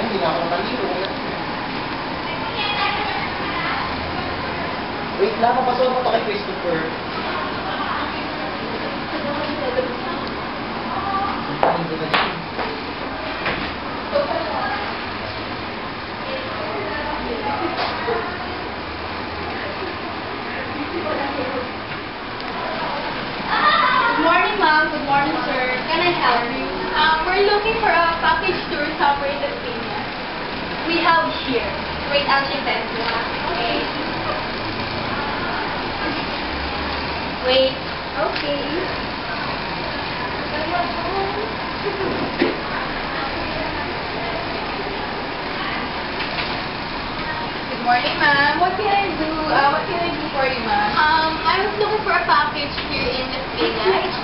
hindi na ako nakaligo. Wait lang, papasukin mo ito kay Christopher. Hindi ba din? Good morning, ma'am. Good morning, sir. Can I help you? We're looking for a package tour somewhere in the Piñas. We have here. Wait, I'll check that. Okay. Wait. Okay. Good morning, ma'am. What can I do? What can I do for you, ma'am? I was looking for a package here in the Piñas.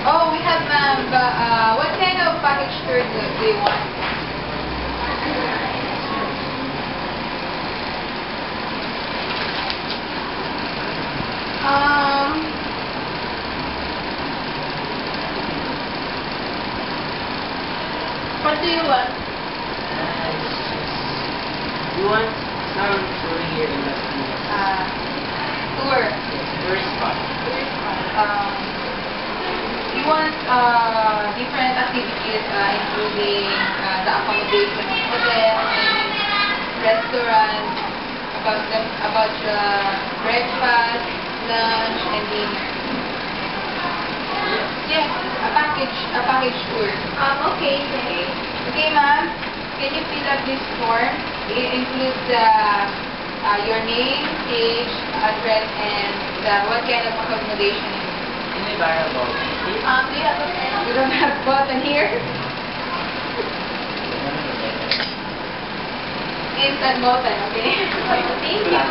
Oh, we have, ma'am. But what kind of package tour do you want? What do you want? You want some tour here in the Tour. tourist spot? You want different activities, including the accommodation of hotel and restaurants, about breakfast, lunch, and dinner. Yes, a package tour. Okay, thanks. Okay, ma'am. Can you fill up this form? It includes your name, age, address, and what kind of accommodation you need. Can we borrow a boat? Do you have a pen? You don't have button here? Instant button, okay? Thank you.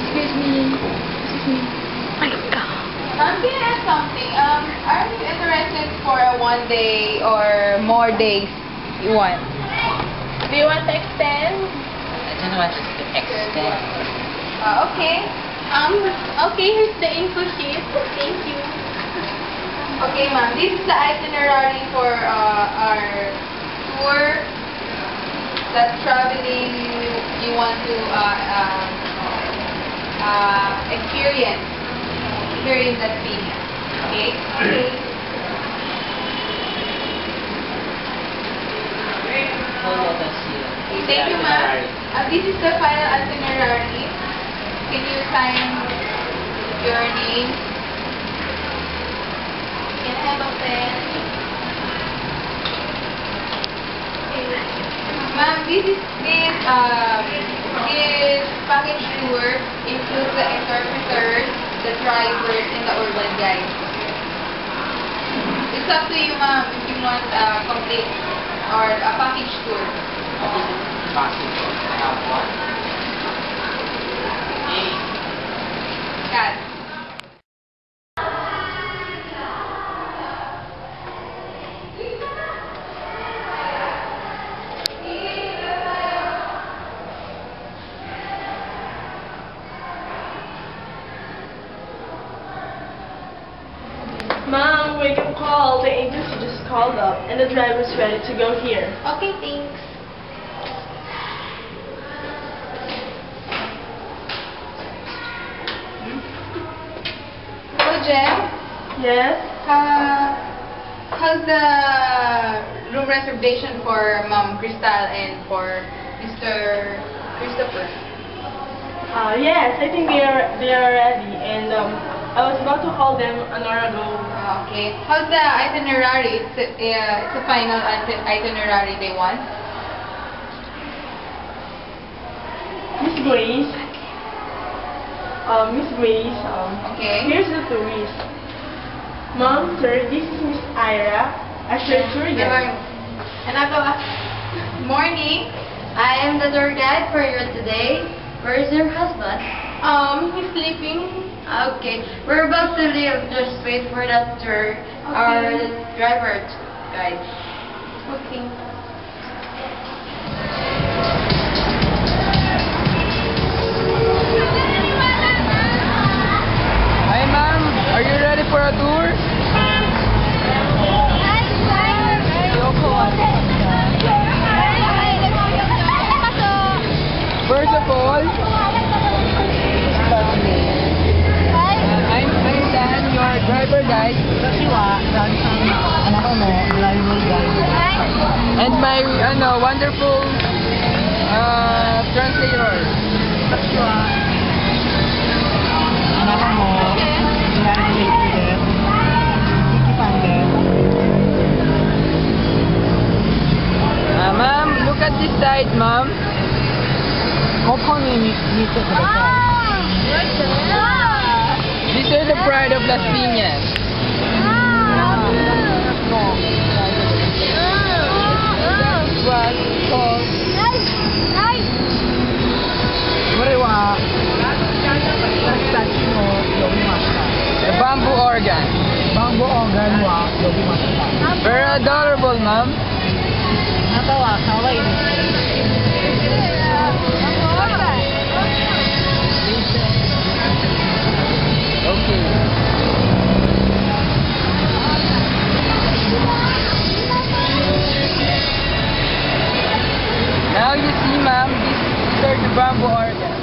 Excuse me. My God. Can I ask something? Are you interested for a 1 day or more days you want? Do you want to extend? I don't want us to extend. Okay. Okay, here's the info sheet. Thank you. Okay, ma'am. This is the itinerary for our tour. That traveling you want to experience here in the Piñas. Okay? Oh, let us see. Thank you, ma'am. This is the final itinerary. Can you sign your name? Can I have a pen? Ma'am, this package tour includes the interpreters, the drivers, and the urban guide. It's up to you, ma'am, if you want a complete or a package tour. Is it possible to have one? Okay. Kat. Mom, wake up call. The agency just called up and the driver's ready to go here. Okay, thanks. Hello, Jen. Yes? How's the room reservation for Ma'am Crystal and for Mr. Christopher? Yes, I think they are ready and I was about to call them an hour ago. Okay. How's the itinerary? It's a final itinerary they want. Miss Grace. Okay. Here's the tourist. Mom, sir, this is Miss Ira, a tour guide. Morning. I am the tour guide for you today. Where is your husband? He's sleeping. Okay, we're about to leave. Just wait for that tour. Our driver guide. Okay. for a tour? First of all, I'm Dan, your driver guide. And my wonderful translator. Ma'am, look at this side, ma'am. These are the pride of Las Piñas. The bamboo organ. Very adorable, ma'am. Okay. Now you see, ma'am, these are the bamboo organs.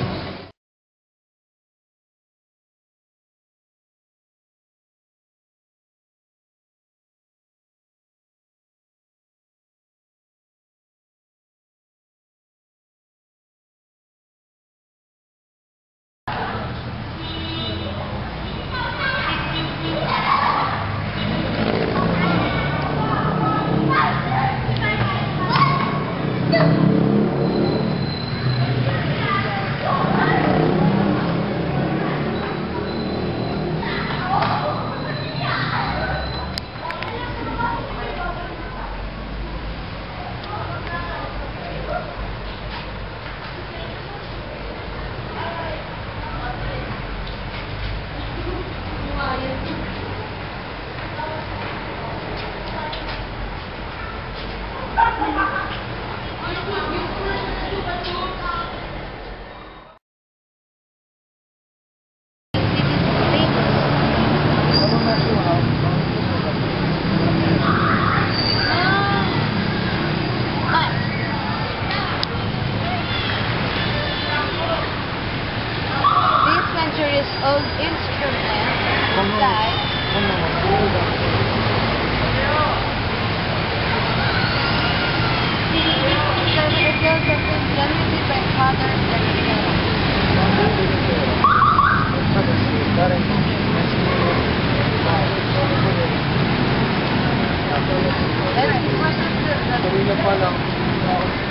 Old instruments inside. Sarili pa lang.